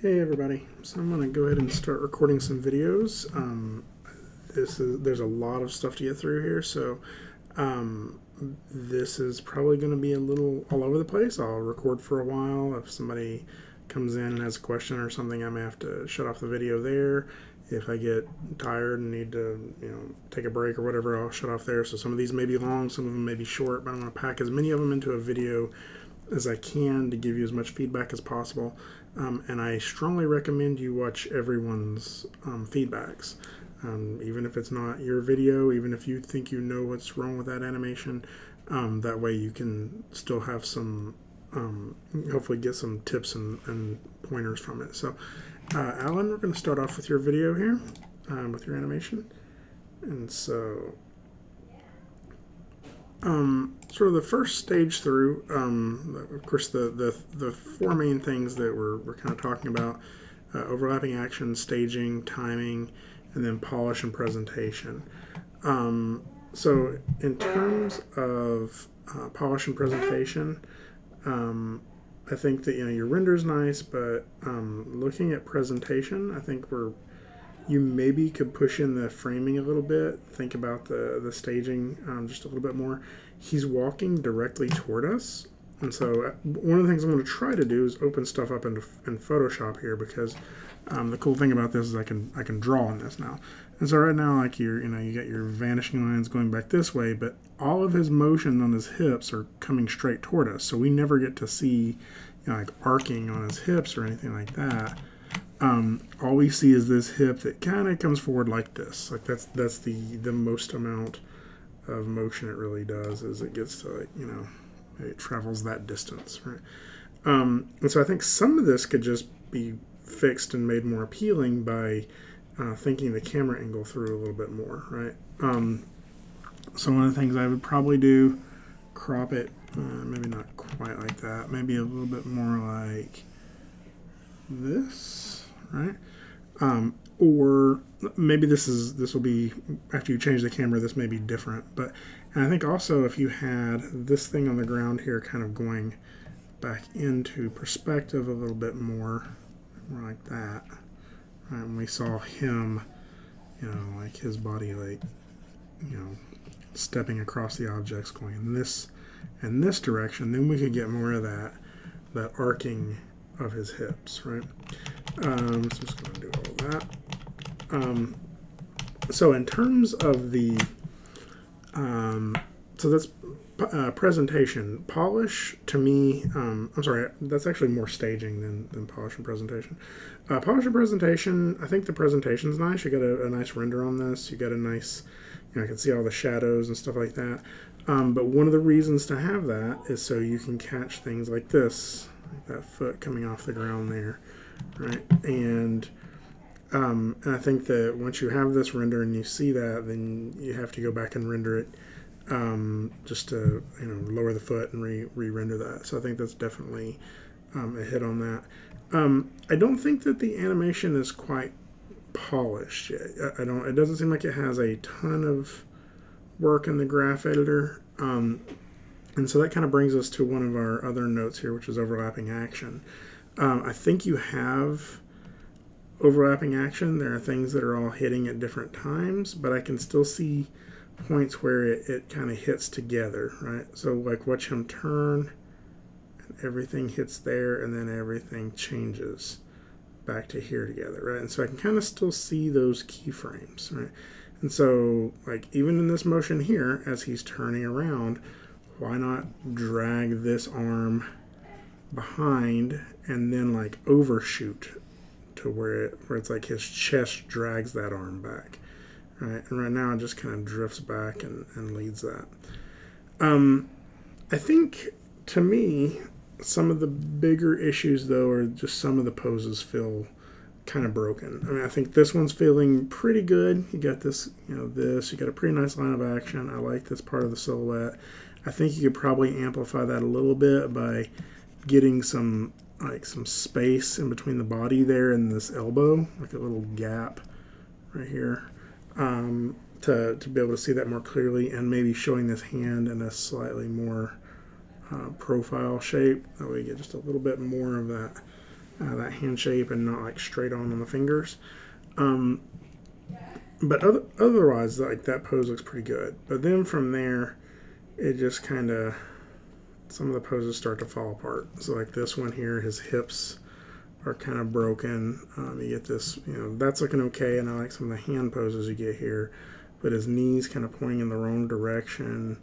Hey everybody, so I'm going to go ahead and start recording some videos. There's a lot of stuff to get through here, so this is probably going to be a little all over the place. I'll record for a while. If somebody comes in and has a question or something, I may have to shut off the video there. If I get tired and need to, take a break or whatever, I'll shut off there. So some of these may be long, some of them may be short, but I'm going to pack as many of them into a video as I can to give you as much feedback as possible. And I strongly recommend you watch everyone's feedbacks. Even if it's not your video, even if you think you know what's wrong with that animation, that way you can still have some, hopefully get some tips and pointers from it. So, Alan, we're going to start off with your video here, with your animation. And so, sort of the first stage through, of course, the four main things that we're kind of talking about, overlapping action, staging, timing, and then polish and presentation. So in terms of polish and presentation, I think that your render is nice, but looking at presentation, I think you maybe could push in the framing a little bit. Think about the staging just a little bit more. He's walking directly toward us, and so one of the things I'm going to try to do is open stuff up in Photoshop here, because the cool thing about this is I can draw on this now. And so right now, like you got your vanishing lines going back this way, but all of his motion on his hips are coming straight toward us, so we never get to see like arcing on his hips or anything like that. All we see is this hip that kind of comes forward like this. Like that's the most amount of motion it really does, is it gets to it travels that distance, right? And so I think some of this could just be fixed and made more appealing by thinking the camera angle through a little bit more, right? So one of the things I would probably do, crop it, maybe not quite like that, maybe a little bit more like this, right? Or maybe this will be, after you change the camera, this may be different. And I think also if you had this thing on the ground here kind of going back into perspective a little bit more like that, right? And we saw him, like his body, like, stepping across the objects going in this direction, then we could get more of that arcing of his hips, right? So I'm just going to do all that. So in terms of the, so that's presentation. Polish, to me, I'm sorry, that's actually more staging than polish and presentation. Polish and presentation, I think the presentation's nice. You got a nice render on this. You got a nice, I can see all the shadows and stuff like that. But one of the reasons to have that is so you can catch things like this, like that foot coming off the ground there, right? And I think that once you have this render and you see that, then you have to go back and render it just to lower the foot and re-render that. So I think that's definitely a hit on that. I don't think that the animation is quite polished yet. It doesn't seem like it has a ton of work in the graph editor. And so that kind of brings us to one of our other notes here, which is overlapping action. I think you have overlapping action. There are things that are all hitting at different times, but I can still see points where it kind of hits together, right? So like watch him turn, and everything hits there, and then everything changes back to here together, right? And so I can kind of still see those keyframes, right? And so like even in this motion here, as he's turning around, why not drag this arm behind and then like overshoot to where it's like his chest drags that arm back, right? And right now it just kind of drifts back and leads that. I think, to me, some of the bigger issues though are just some of the poses feel kind of broken. I mean, I think this one's feeling pretty good. You got this, you got a pretty nice line of action. I like this part of the silhouette. I think you could probably amplify that a little bit by getting some space in between the body there and this elbow, like a little gap right here, to be able to see that more clearly, and maybe showing this hand in a slightly more profile shape. That way you get just a little bit more of that that hand shape and not like straight on the fingers. But otherwise, like, that pose looks pretty good. But then from there, it just kind of, some of the poses start to fall apart. So like this one here, his hips are kind of broken. You get this, that's looking okay, and I like some of the hand poses you get here. But his knees kind of pointing in the wrong direction.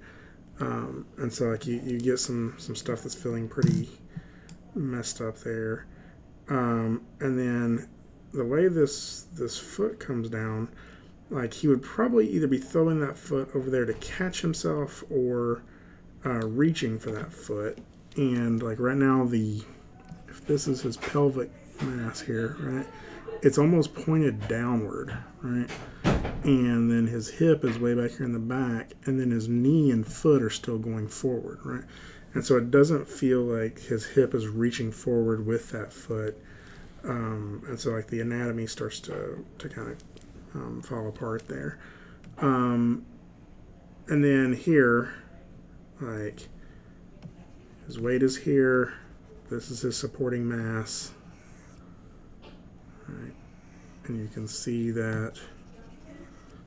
And so like you get some stuff that's feeling pretty messed up there. And then the way this foot comes down, like he would probably either be throwing that foot over there to catch himself or reaching for that foot. And like right now, if this is his pelvic mass here, right, it's almost pointed downward, right? And then his hip is way back here in the back, and then his knee and foot are still going forward, right? And so it doesn't feel like his hip is reaching forward with that foot. And so like the anatomy starts to kind of fall apart there. And then here, like, his weight is here. This is his supporting mass. Right. And you can see that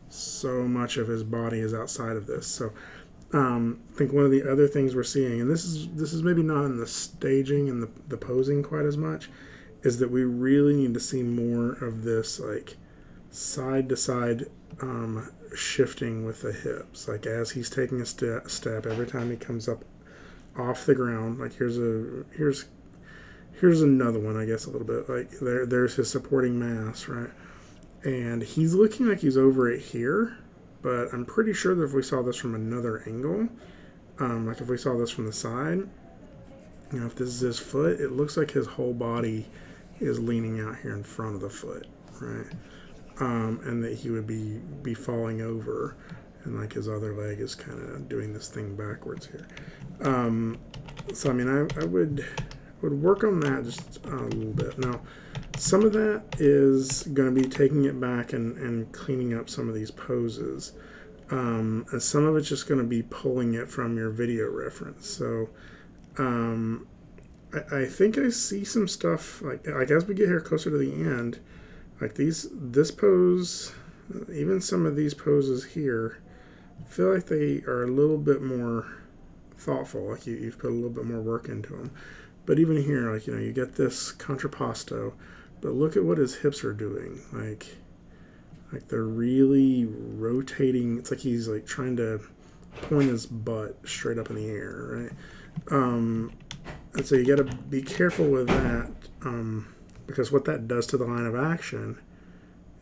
so much of his body is outside of this. So I think one of the other things we're seeing, and this is maybe not in the staging and the posing quite as much, is that we really need to see more of this like side to side shifting with the hips. Like as he's taking a step, every time he comes up off the ground, like here's another one, I guess, a little bit. Like there's his supporting mass, right? And he's looking like he's over it here, but I'm pretty sure that if we saw this from another angle, like if we saw this from the side, if this is his foot, it looks like his whole body is leaning out here in front of the foot, right? And that he would be falling over, and like his other leg is kind of doing this thing backwards here. So I mean, I would work on that just a little bit. Now, some of that is going to be taking it back and cleaning up some of these poses. And some of it's just going to be pulling it from your video reference. So I think I see some stuff, like as we get here closer to the end, like this pose, even some of these poses here, feel like they are a little bit more thoughtful, like you've put a little bit more work into them. But even here, like, you get this contrapposto, but look at what his hips are doing. Like they're really rotating. It's like he's like trying to point his butt straight up in the air, right? And so you got to be careful with that, because what that does to the line of action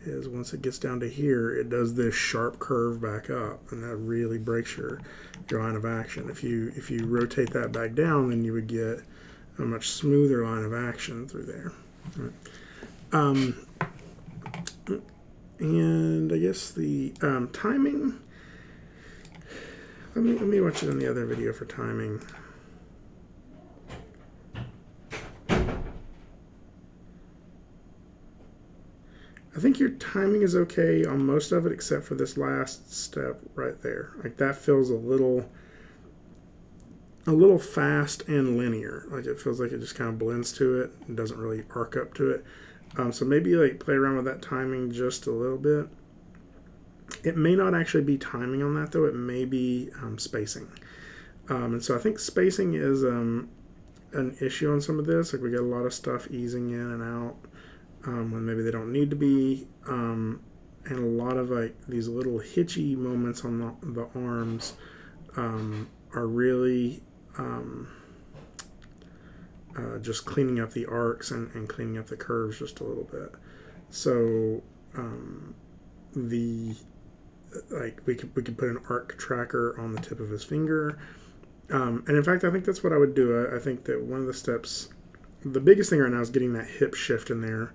is once it gets down to here, it does this sharp curve back up, and that really breaks your line of action. If you rotate that back down, then you would get a much smoother line of action through there. Right. And I guess the timing, let me watch it in the other video for timing. I think your timing is okay on most of it, except for this last step right there. Like that feels a little fast and linear. Like it feels like it just kind of blends to it and doesn't really arc up to it. So maybe like play around with that timing just a little bit. It may not actually be timing on that though. It may be spacing. And so I think spacing is an issue on some of this. Like we get a lot of stuff easing in and out when maybe they don't need to be. And a lot of like these little hitchy moments on the arms are really just cleaning up the arcs and cleaning up the curves just a little bit. So we could put an arc tracker on the tip of his finger, and in fact I think that's what I would do. I think that one of the steps, the biggest thing right now, is getting that hip shift in there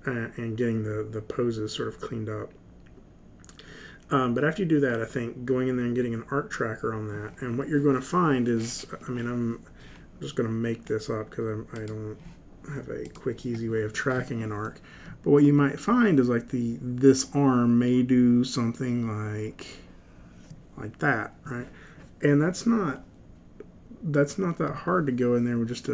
and getting the poses sort of cleaned up. But after you do that, I think going in there and getting an arc tracker on that, and what you're going to find is, I mean, I'm just going to make this up because I don't have a quick, easy way of tracking an arc. But what you might find is like this arm may do something like that, right? And that's not that's not that hard to go in there with just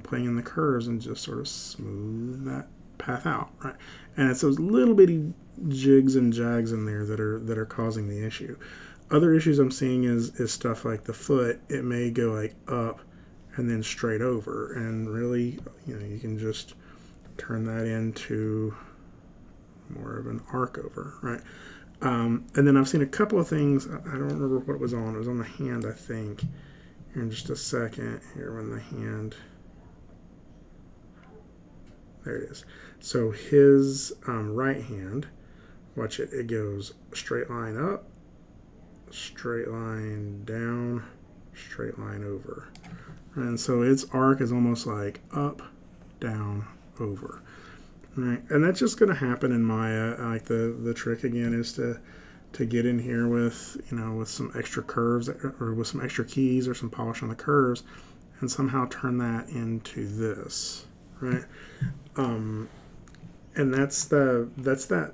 playing in the curves and just sort of smooth that path out, right? And it's those little bitty jigs and jags in there that are causing the issue. Other issues I'm seeing is stuff like the foot. It may go like up and then straight over, and really, you can just turn that into more of an arc over, right? And then I've seen a couple of things. I don't remember what it was on. It was on the hand, I think. Here in just a second. Here when the hand. There it is. So his right hand, watch it. It goes straight line up, straight line down, straight line over. And so its arc is almost like up, down, over. Right, and that's just going to happen in Maya. Like the trick again is to get in here with with some extra curves or with some extra keys or some polish on the curves, and somehow turn that into this, right? And that's that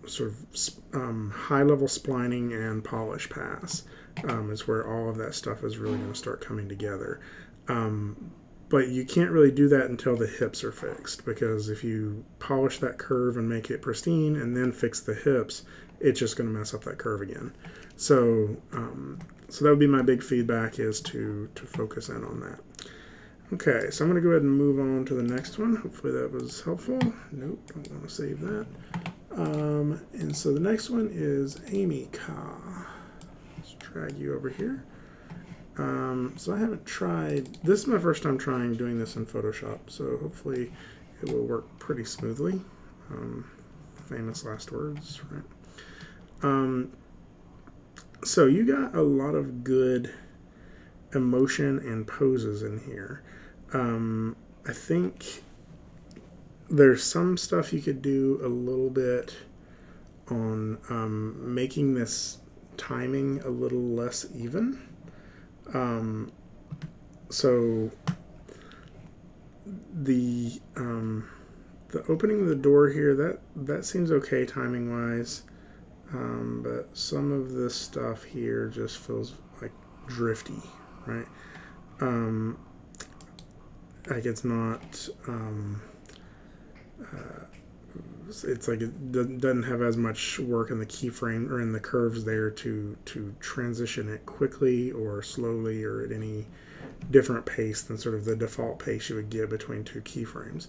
sort of high level splining and polish pass is where all of that stuff is really going to start coming together. But you can't really do that until the hips are fixed, because if you polish that curve and make it pristine and then fix the hips, it's just going to mess up that curve again. So so that would be my big feedback, is to focus in on that. Okay, so I'm going to go ahead and move on to the next one. Hopefully that was helpful. Nope, don't want to save that. And so the next one is Amy Ka. Let's drag you over here. So I haven't tried, this is my first time doing this in Photoshop, so hopefully it will work pretty smoothly. Famous last words, right? So you got a lot of good emotion and poses in here. I think there's some stuff you could do a little bit on making this timing a little less even. So the opening of the door here, that seems okay timing wise, but some of this stuff here just feels like drifty, right? Like it's not it's like it doesn't have as much work in the keyframe or in the curves there to transition it quickly or slowly or at any different pace than sort of the default pace you would get between two keyframes.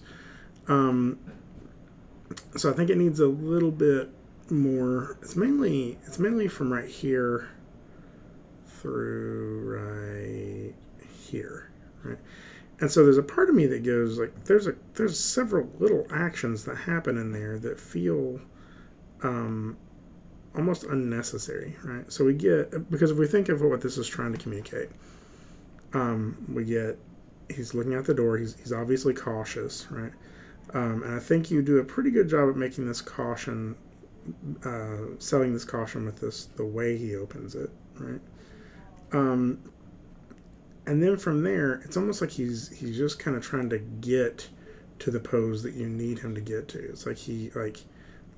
So I think it needs a little bit more. It's mainly from right here through right here, right? And so there's a part of me that goes like, there's several little actions that happen in there that feel almost unnecessary, right? So we get, because if we think of what this is trying to communicate, we get, he's looking out the door, he's obviously cautious, right? And I think you do a pretty good job at making this caution, selling this caution with the way he opens it, right? And then from there, it's almost like he's just kind of trying to get to the pose that you need him to get to. It's like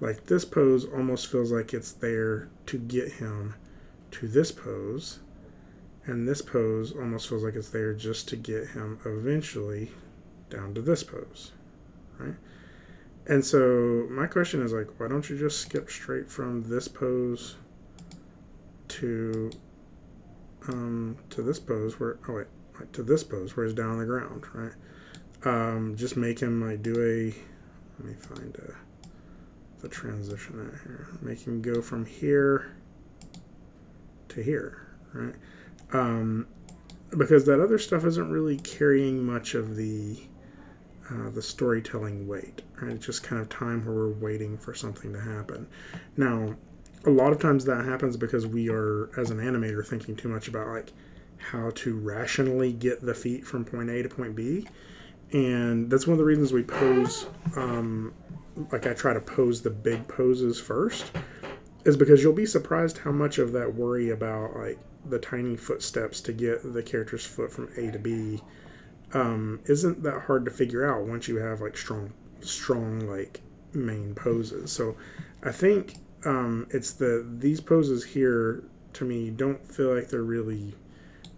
like this pose almost feels like it's there to get him to this pose, and this pose almost feels like it's there just to get him eventually down to this pose, right? And so my question is like, why don't you just skip straight from this pose to this pose where, to this pose where he's down on the ground, right? Just make him like do let me find the transition out here. Make him go from here to here, right? Because that other stuff isn't really carrying much of the storytelling weight, right? It's just kind of time where we're waiting for something to happen. Now, a lot of times that happens because we are, as an animator, thinking too much about like how to rationally get the feet from point A to point B, and that's one of the reasons we pose. Like I try to pose the big poses first, is because you'll be surprised how much of that worry about like the tiny footsteps to get the character's foot from A to B isn't that hard to figure out once you have like strong like main poses. So I think it's these poses here to me don't feel like they're really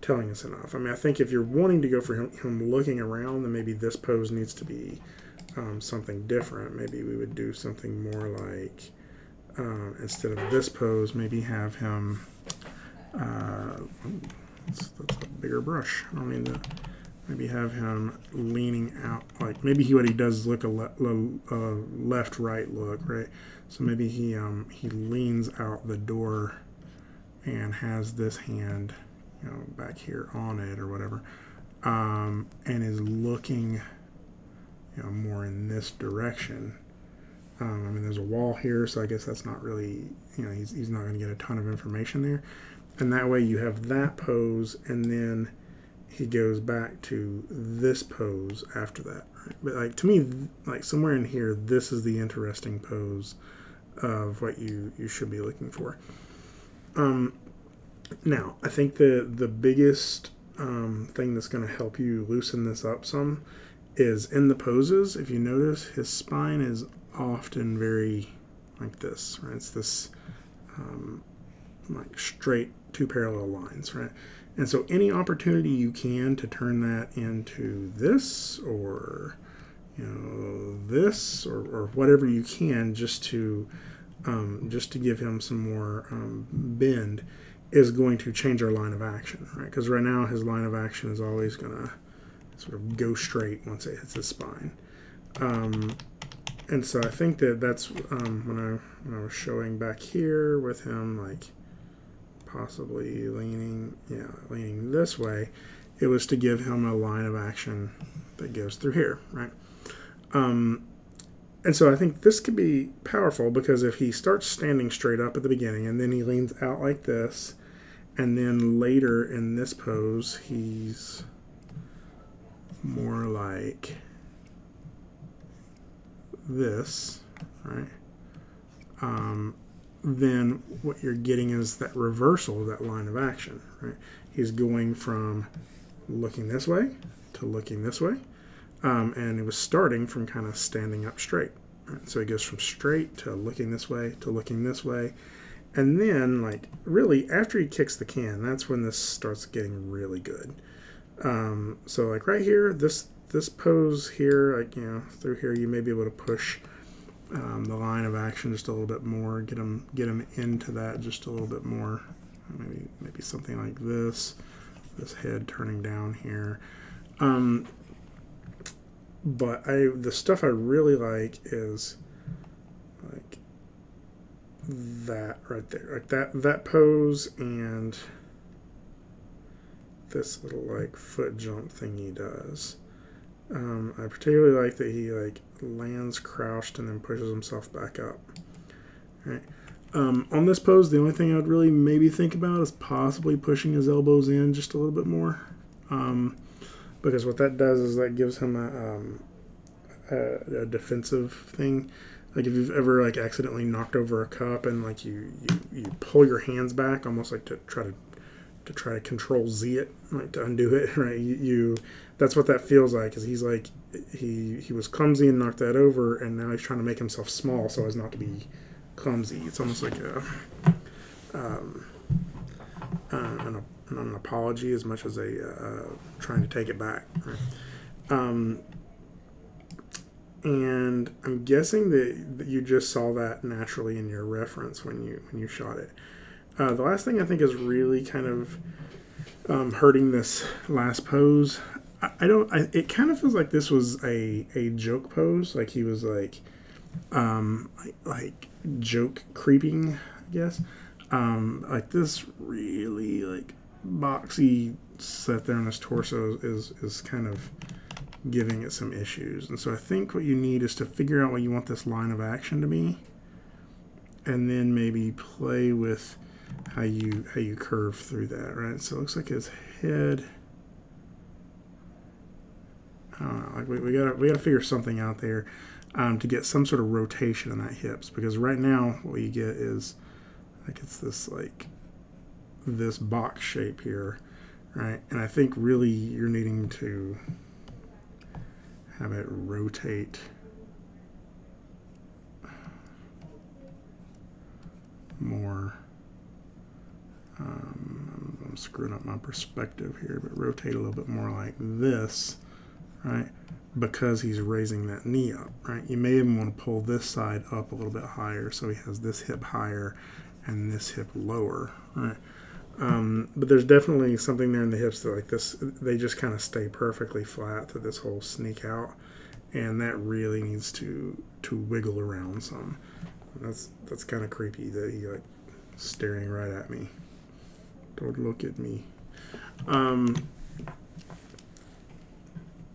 telling us enough. I mean, I think if you're wanting to go for him looking around, then maybe this pose needs to be something different. Maybe we would do something more like, instead of this pose, maybe have him, that's a bigger brush. I don't mean to, maybe have him leaning out, like maybe what he does is look a left-right look, right? So maybe he leans out the door and has this hand, back here on it or whatever, and is looking, more in this direction. I mean, there's a wall here, so I guess that's not really, he's not going to get a ton of information there. And that way you have that pose, and then he goes back to this pose after that. Right? But like to me, like somewhere in here, this is the interesting pose of what you should be looking for. Now, I think the biggest thing that's going to help you loosen this up some is in the poses. If you notice, his spine is often very like this, right? It's this like straight two parallel lines, right? And so any opportunity you can to turn that into this or this or whatever you can just to give him some more bend is going to change our line of action, right? Because right now his line of action is always going to sort of go straight once it hits his spine. And so I think that's when I was showing back here with him, like possibly leaning this way, it was to give him a line of action that goes through here, right? And so I think this could be powerful because if he starts standing straight up at the beginning and then he leans out like this, and then later in this pose he's more like this, right? Then what you're getting is that reversal of that line of action, right? He's going from looking this way to looking this way, and it was starting from kind of standing up straight. Right? So he goes from straight to looking this way to looking this way, and then like really after he kicks the can, that's when this starts getting really good. So like right here, this pose here, like through here, you may be able to push the line of action just a little bit more, get him into that just a little bit more. Maybe something like this head turning down here. But the stuff I really like is like that right there, like that pose and this little like foot jump thing he does. I particularly like that he like lands crouched and then pushes himself back up. Right. On this pose, the only thing I would really maybe think about is possibly pushing his elbows in just a little bit more, because what that does is that gives him a defensive thing. Like if you've ever like accidentally knocked over a cup and like you pull your hands back almost like to try to control Z it, like to undo it, right? That's what that feels like. Is he's like he was clumsy and knocked that over, and now he's trying to make himself small so as not to be clumsy. It's almost like not an apology as much as a trying to take it back. Right? And I'm guessing that you just saw that naturally in your reference when you shot it. The last thing I think is really kind of hurting this last pose. It kind of feels like this was a joke pose, like he was like joke creeping, I guess. Like this really like boxy set there on his torso is kind of giving it some issues. And so I think what you need is to figure out what you want this line of action to be, and then maybe play with how you curve through that, right? So it looks like his head, I don't know, like we gotta figure something out there to get some sort of rotation in that hips, because right now what you get is like it's this box shape here, right? And I think really you're needing to have it rotate more. I'm screwing up my perspective here, but rotate a little bit more like this, right? Because he's raising that knee up, right? You may even want to pull this side up a little bit higher so he has this hip higher and this hip lower, right? But there's definitely something there in the hips that, like this, they just kind of stay perfectly flat to this whole sneak out, and that really needs to wiggle around some. That's kind of creepy that he like staring right at me. Don't look at me.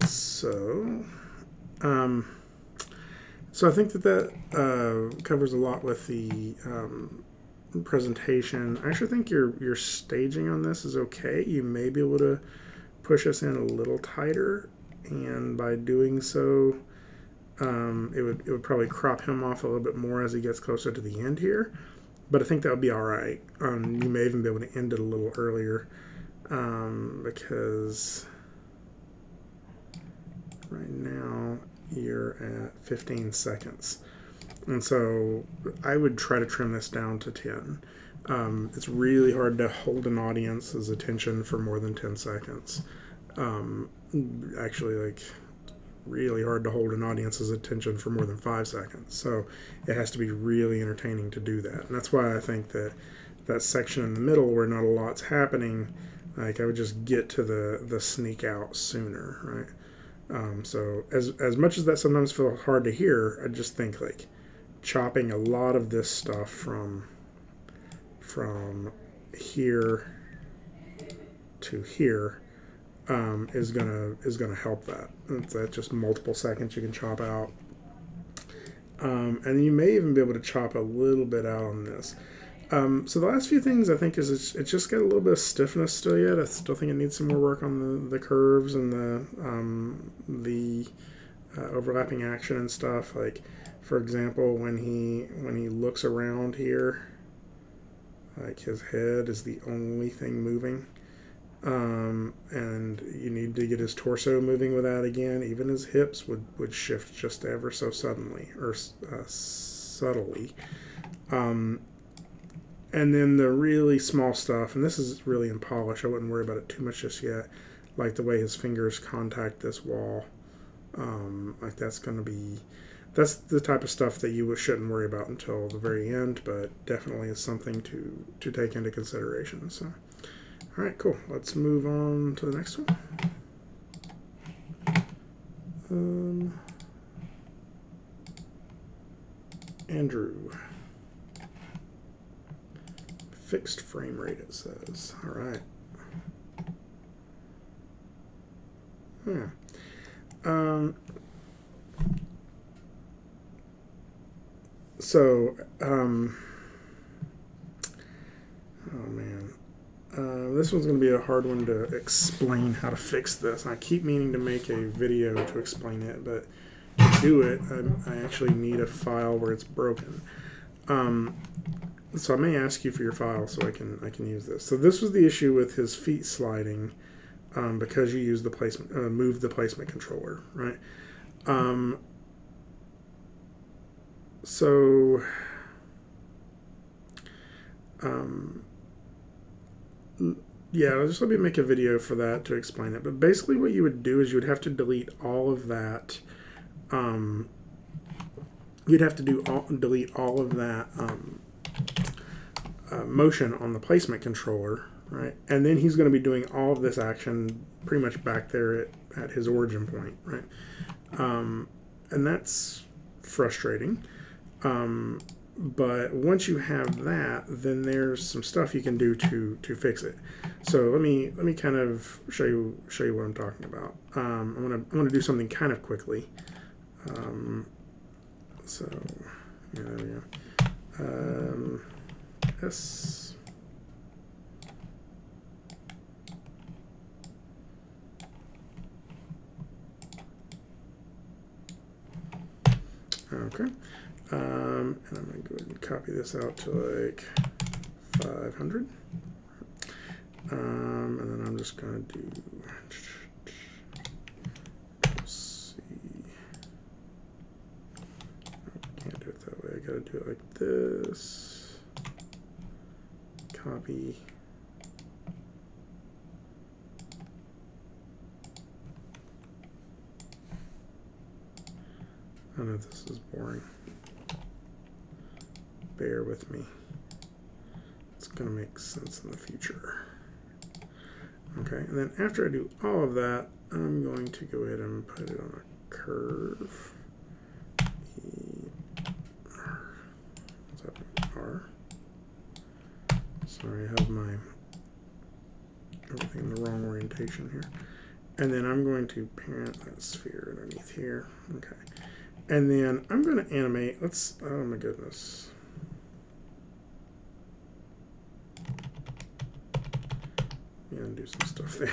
So I think that covers a lot with the presentation. I actually think your staging on this is okay. You may be able to push us in a little tighter, and by doing so, it would probably crop him off a little bit more as he gets closer to the end here. But I think that would be all right. You may even be able to end it a little earlier, because right now you're at 15 seconds. And so I would try to trim this down to 10. It's really hard to hold an audience's attention for more than 10 seconds. Actually, like, really hard to hold an audience's attention for more than 5 seconds. So it has to be really entertaining to do that. And that's why I think that section in the middle where not a lot's happening, like, I would just get to the sneak out sooner, right? So as much as that sometimes feels hard to hear, I just think, like, chopping a lot of this stuff from here to here is gonna help that. That's just multiple seconds you can chop out, and you may even be able to chop a little bit out on this. So the last few things I think is it's just got a little bit of stiffness still yet. I still think it needs some more work on the curves and the overlapping action and stuff. Like, for example, when he looks around here, like, his head is the only thing moving. And you need to get his torso moving with that again. Even his hips would shift just ever so suddenly, or subtly. And then the really small stuff, and this is really in polish, I wouldn't worry about it too much just yet, like the way his fingers contact this wall. Like, that's the type of stuff that you shouldn't worry about until the very end, but definitely is something to take into consideration. So, all right, cool. Let's move on to the next one. Andrew. Fixed frame rate, it says. All right. Yeah. Oh man. This one's going to be a hard one to explain how to fix this. I keep meaning to make a video to explain it, but to do it, I actually need a file where it's broken. So I may ask you for your file so I can use this. So this was the issue with his feet sliding, because you use the placement, move the placement controller, right? Yeah, just let me make a video for that to explain it. But basically what you would do is you would have to delete all of that. You'd have to delete all of that motion on the placement controller, right? And then he's going to be doing all of this action pretty much back there at his origin point, right? And that's frustrating. But once you have that, then there's some stuff you can do to fix it. So let me kind of show you what I'm talking about. I'm gonna do something kind of quickly. So yeah, there we go. S. Okay. And I'm going to go ahead and copy this out to like 500. And then I'm just going to do, let's see, I can't do it that way. I got to do it like this. Copy. I know this is boring. Bear with me. It's going to make sense in the future. Okay, and then after I do all of that, I'm going to go ahead and put it on a curve. What's that? R. Sorry, I have everything in the wrong orientation here. And then I'm going to parent that sphere underneath here. Okay. And then I'm going to animate, oh my goodness. Yeah, and do some stuff there.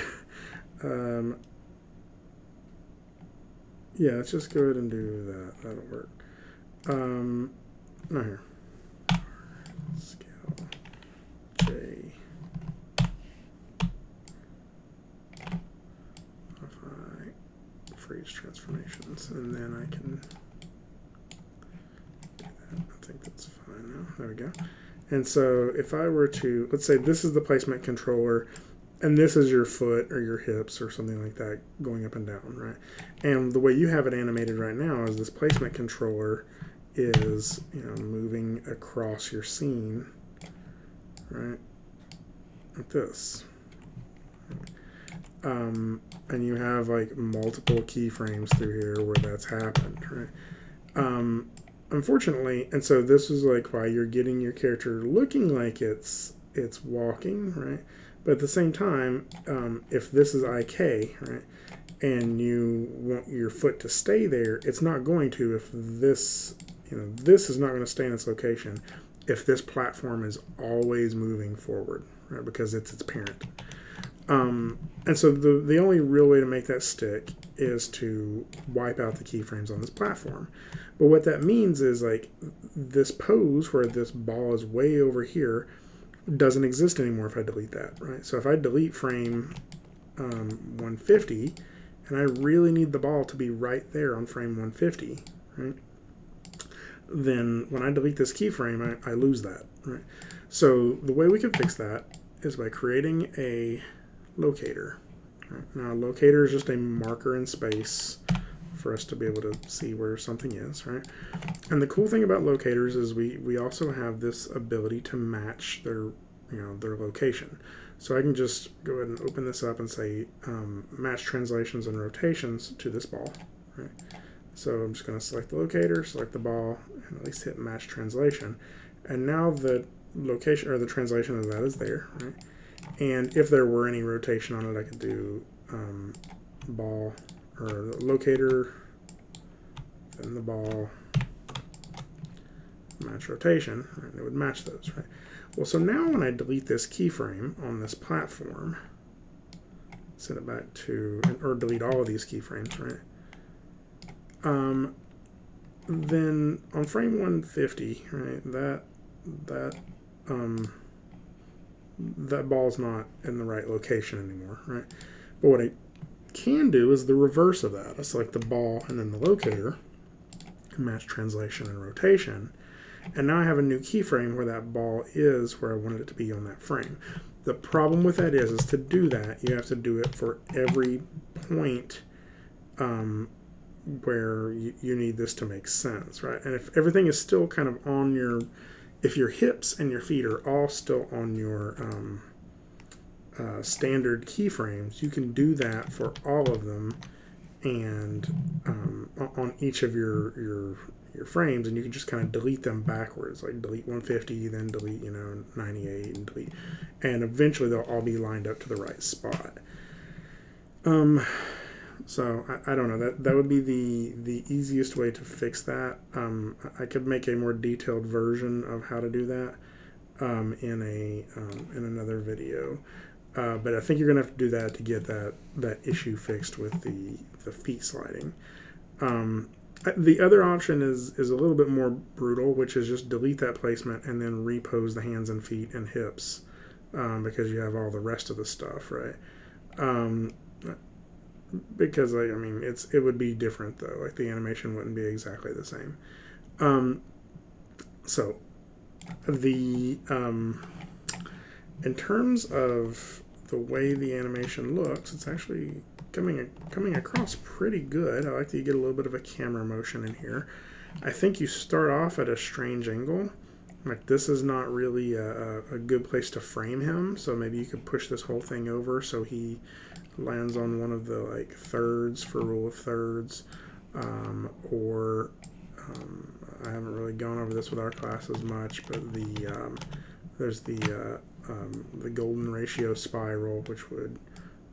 Yeah, let's just go ahead and do that. That'll work. Not here. Scale J. Modify freeze transformations, and then I can do that. I think that's fine now. There we go. And so if I were to, let's say this is the placement controller, and this is your foot or your hips or something like that going up and down, right? And the way you have it animated right now is this placement controller is, moving across your scene, right? Like this. And you have like multiple keyframes through here where that's happened, right? Unfortunately, and so this is like why you're getting your character looking like it's walking, right? But at the same time, if this is IK, right, and you want your foot to stay there, it's not going to if this, this is not going to stay in its location if this platform is always moving forward, right, because it's its parent. And so the only real way to make that stick is to wipe out the keyframes on this platform. But what that means is like this pose where this ball is way over here doesn't exist anymore if I delete that, right? So if I delete frame 150, and I really need the ball to be right there on frame 150, right? Then when I delete this keyframe, I lose that, right? So the way we can fix that is by creating a locator. Right? Now a locator is just a marker in space for us to be able to see where something is, right? And the cool thing about locators is we also have this ability to match their location. So I can just go ahead and open this up and say match translations and rotations to this ball, right? So I'm just going to select the locator, select the ball, and at least hit match translation. And now the location or the translation of that is there, right? And if there were any rotation on it, I could do ball or locator, then the ball, match rotation, right? And it would match those, right? Well, so now when I delete this keyframe on this platform, send it back to, or delete all of these keyframes, right? Then on frame 150, right, that ball's not in the right location anymore, right? But what I can do is the reverse of that. I select the ball and then the locator, match translation and rotation, and now I have a new keyframe where that ball is where I wanted it to be on that frame. The problem with that is to do that, you have to do it for every point where you need this to make sense, right? And if everything is still kind of on your, if your hips and your feet are all still on your standard keyframes, you can do that for all of them and on each of your frames, and you can just kind of delete them backwards, like delete 150, then delete 98, and delete, and eventually they'll all be lined up to the right spot. So I don't know, that would be the easiest way to fix that. I could make a more detailed version of how to do that in another video. But I think you're gonna have to do that to get that issue fixed with the feet sliding. The other option is a little bit more brutal, which is just delete that placement and then repose the hands and feet and hips because you have all the rest of the stuff, right? Because I mean it would be different though, like the animation wouldn't be exactly the same. So the in terms of the way the animation looks, it's actually coming across pretty good. I like that you get a little bit of a camera motion in here. I think you start off at a strange angle. Like this is not really a good place to frame him, so maybe you could push this whole thing over so he lands on one of the like thirds for rule of thirds, or I haven't really gone over this with our class as much, but there's the golden ratio spiral, which would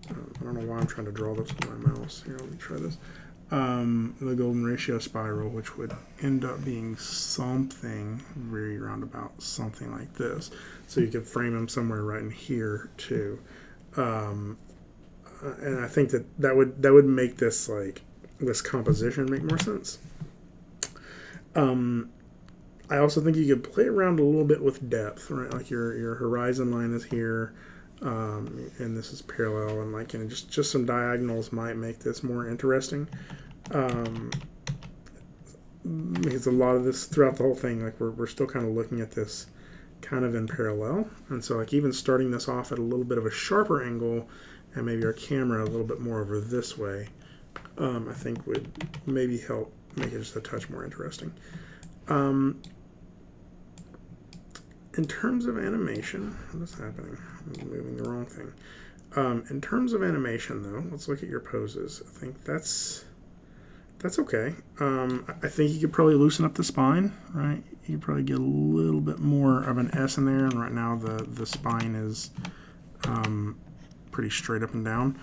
I don't know why I'm trying to draw this with my mouse. Here, let me try this. The golden ratio spiral, which would end up being something very roundabout, something like this. So you could frame them somewhere right in here too, and I think that would make this like this composition make more sense. I also think you could play around a little bit with depth, right? Like your horizon line is here, and this is parallel, and like just some diagonals might make this more interesting. Because a lot of this throughout the whole thing, like we're still kind of looking at this kind of in parallel, and so like even starting this off at a little bit of a sharper angle, and maybe our camera a little bit more over this way, I think would maybe help make it just a touch more interesting. In terms of animation, what's happening? I'm moving the wrong thing. In terms of animation, though, let's look at your poses. I think that's okay. I think you could probably loosen up the spine, right? You could probably get a little bit more of an S in there, and right now the spine is pretty straight up and down.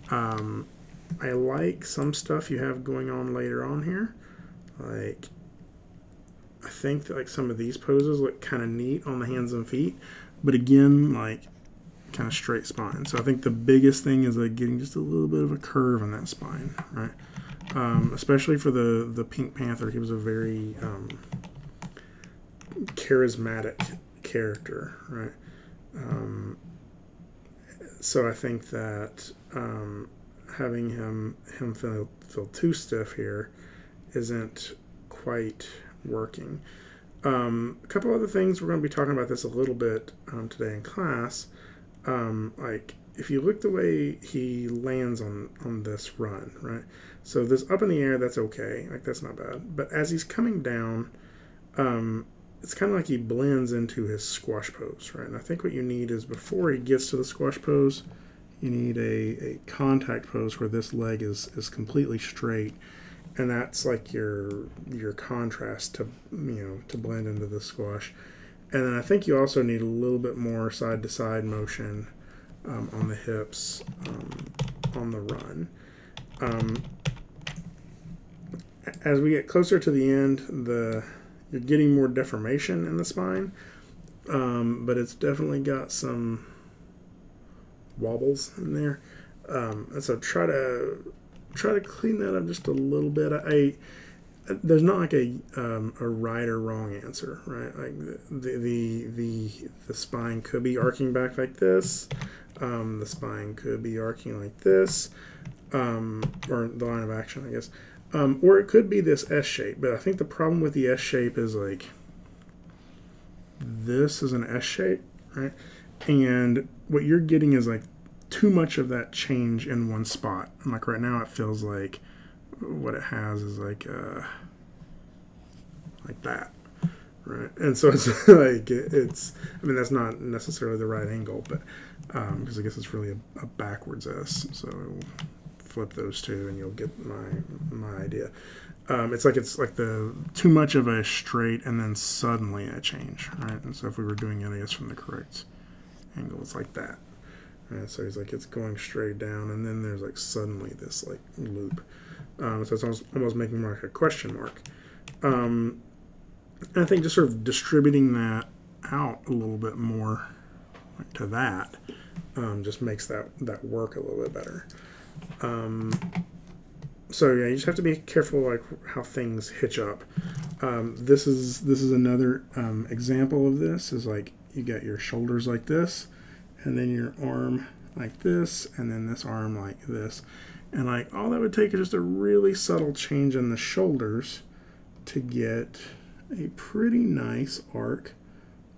I like some stuff you have going on later on here. Like, I think that like some of these poses look kind of neat on the hands and feet, but again, like kind of straight spine. So I think the biggest thing is like getting just a little bit of a curve in that spine, right? Especially for the Pink Panther, he was a very charismatic character, right? So I think that having him feel too stiff here isn't quite working. A couple other things, we're going to be talking about this a little bit today in class. Like if you look the way he lands on this run, right? So this up in the air, that's okay, like that's not bad. But as he's coming down, it's kind of like he blends into his squash pose, right? And I think what you need is before he gets to the squash pose, you need a contact pose where this leg is completely straight, and that's like your contrast to to blend into the squash. And then I think you also need a little bit more side to side motion on the hips on the run. As we get closer to the end, you're getting more deformation in the spine, but it's definitely got some wobbles in there, and so try to clean that up just a little bit. There's not like a right or wrong answer, right? Like the spine could be arcing back like this, the spine could be arcing like this, or the line of action, I guess, or it could be this S shape. But I think the problem with the S shape is like this is an S shape, right? And what you're getting is like too much of that change in one spot. And like right now, it feels like what it has is like that, right? And so it's like I mean, that's not necessarily the right angle, but because I guess it's really a backwards S. So we'll flip those two, and you'll get my idea. It's like the too much of a straight, and then suddenly a change, right? And so if we were doing it, I guess from the correct angle, it's like that. Right? So he's like it's going straight down, and then there's like suddenly this like loop. So it's almost making more like a question mark. And I think just sort of distributing that out a little bit more like to that just makes that work a little bit better. So yeah, you just have to be careful like how things hitch up. This is another example of this. Is like you get your shoulders like this, and then your arm like this, and then this arm like this. And like all that would take is just a really subtle change in the shoulders to get a pretty nice arc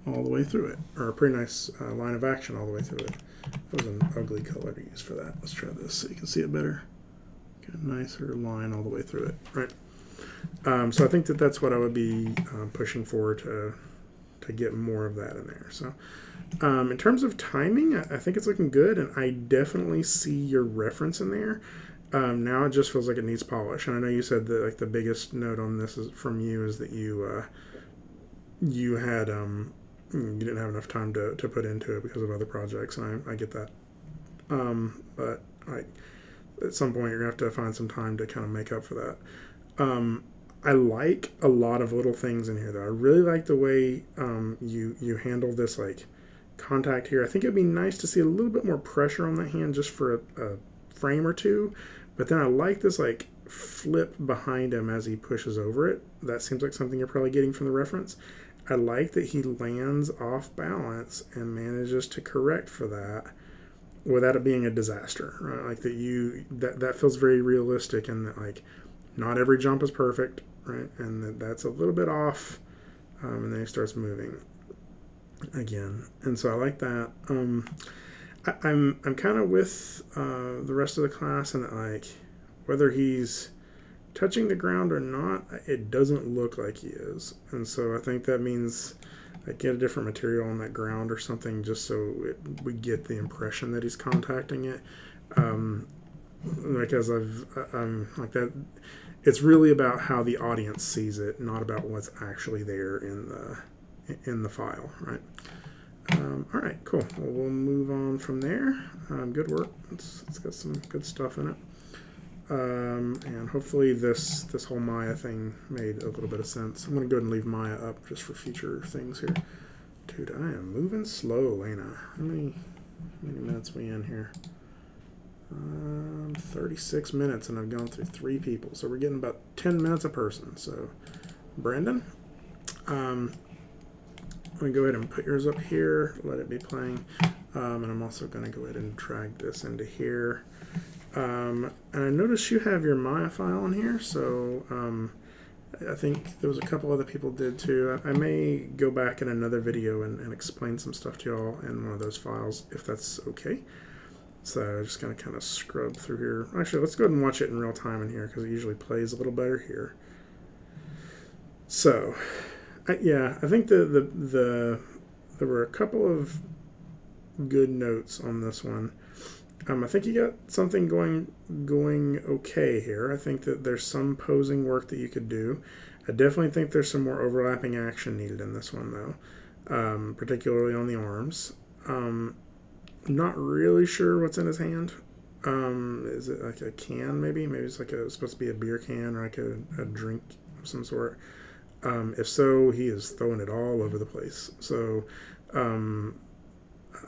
all the way through it, or a pretty nice line of action all the way through it. That was an ugly color to use for that. Let's try this so you can see it better. Get a nicer line all the way through it, right? So I think that that's what I would be pushing for to get more of that in there. So in terms of timing, I think it's looking good, and I definitely see your reference in there. Now it just feels like it needs polish, and I know you said that like the biggest note on this is from you is that you had you didn't have enough time to put into it because of other projects, and I get that. But at some point you're gonna have to find some time to kind of make up for that. I like a lot of little things in here though. I really like the way you handle this like contact here. I think it'd be nice to see a little bit more pressure on that hand just for a frame or two. But then I like this like flip behind him as he pushes over it. That seems like something you're probably getting from the reference. I like that he lands off balance and manages to correct for that without it being a disaster, right? Like that feels very realistic, and that like not every jump is perfect, right? And that's a little bit off, and then he starts moving again. And so I like that. I'm kind of with the rest of the class, and like whether he's touching the ground or not, it doesn't look like he is. And so I think that means I get a different material on that ground or something, just so we get the impression that he's contacting it. Like as I'm like that, it's really about how the audience sees it, not about what's actually there in the file, right? All right, cool. Well, we'll move on from there. Good work. It's got some good stuff in it. And hopefully this whole Maya thing made a little bit of sense. I'm going to go ahead and leave Maya up just for future things here. Dude, I am moving slow, ain't I? How many minutes we in here? 36 minutes, and I've gone through 3 people. So we're getting about 10 minutes a person. So, Brandon, I'm going to go ahead and put yours up here, let it be playing. And I'm also going to go ahead and drag this into here. And I noticed you have your Maya file in here, so I think there was a couple other people did too. I may go back in another video and explain some stuff to y'all in one of those files, if that's okay. So I'm just going to kind of scrub through here. Actually, let's go ahead and watch it in real time in here, because it usually plays a little better here. So, yeah, I think there were a couple of good notes on this one. I think you got something going okay here. I think that there's some posing work that you could do. I definitely think there's some more overlapping action needed in this one, though, particularly on the arms. Not really sure what's in his hand. Is it like a can, maybe? Maybe it's like supposed to be a beer can or like a drink of some sort. If so, he is throwing it all over the place. So,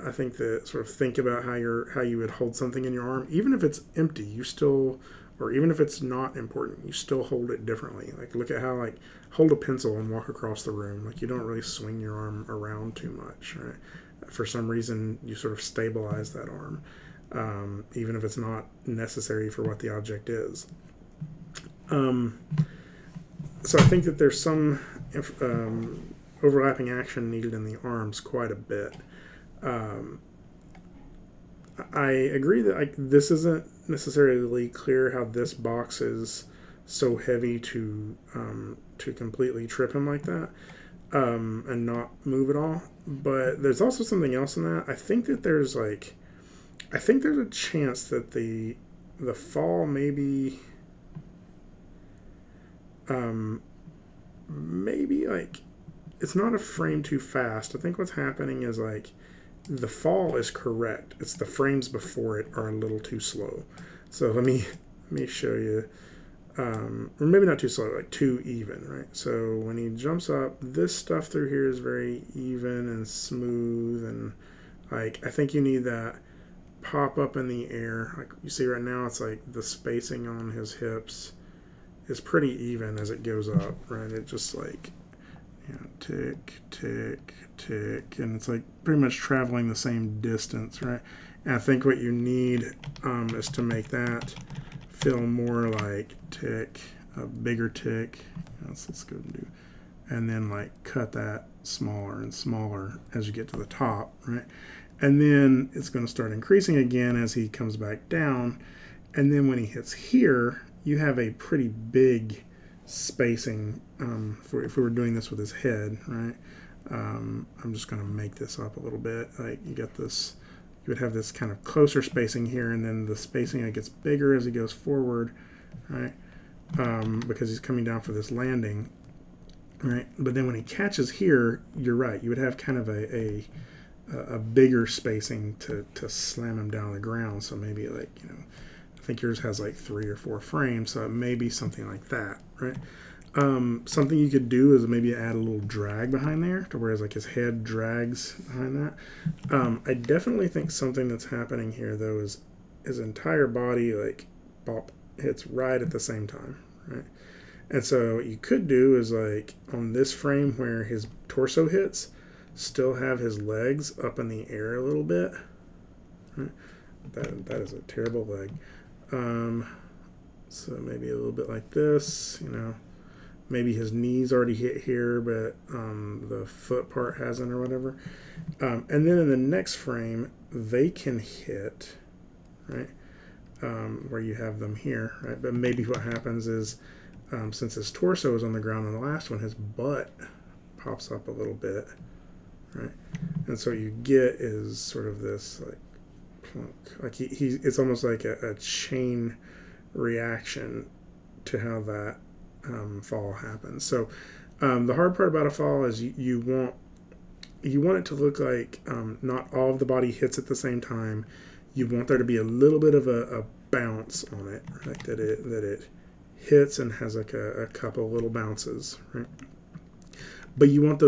I think that sort of think about how you would hold something in your arm, even if it's empty, you still, or even if it's not important, you still hold it differently. Like look at how like hold a pencil and walk across the room. Like you don't really swing your arm around too much, right? For some reason, you sort of stabilize that arm, even if it's not necessary for what the object is. So I think that there's some overlapping action needed in the arms quite a bit. I agree that this isn't necessarily clear how this box is so heavy to completely trip him like that and not move at all. But there's also something else in that. I think that there's a chance that the fall maybe like it's not a frame too fast. I think what's happening is like the fall is correct. It's the frames before it are a little too slow. So let me show you, or maybe not too slow, like too even, right? So when he jumps up, this stuff through here is very even and smooth, and like I think you need that pop up in the air. Like you see right now, it's like the spacing on his hips is pretty even as it goes up, right? It just like, you know, tick, tick, tick, and it's like pretty much traveling the same distance, right? And I think what you need is to make that feel more like tick, a bigger tick. Let's go and do and then like cut that smaller and smaller as you get to the top, right? And then it's going to start increasing again as he comes back down. And then when he hits here, you have a pretty big spacing if we were doing this with his head, right? I'm just going to make this up a little bit. Like you get this, you would have this kind of closer spacing here, and then the spacing gets bigger as he goes forward, right? Because he's coming down for this landing, right? But then when he catches here, you're right. You would have kind of a bigger spacing to slam him down on the ground. So maybe like, you know, I think yours has like 3 or 4 frames, so it may be something like that, right? Something you could do is maybe add a little drag behind there, to whereas like his head drags behind that. I definitely think something that's happening here though is his entire body like bop hits right at the same time, right? And so what you could do is like on this frame where his torso hits, still have his legs up in the air a little bit. Right? That is a terrible leg. So maybe a little bit like this, you know. Maybe his knees already hit here, but the foot part hasn't or whatever. And then in the next frame, they can hit, right, where you have them here, right? But maybe what happens is, since his torso is on the ground on the last one, his butt pops up a little bit, right? And so what you get is sort of this like plunk. Like it's almost like a chain reaction to how that fall happens. So the hard part about a fall is you want it to look like not all of the body hits at the same time. You want there to be a little bit of a bounce on it, right? That it hits and has like a couple little bounces, right? But you want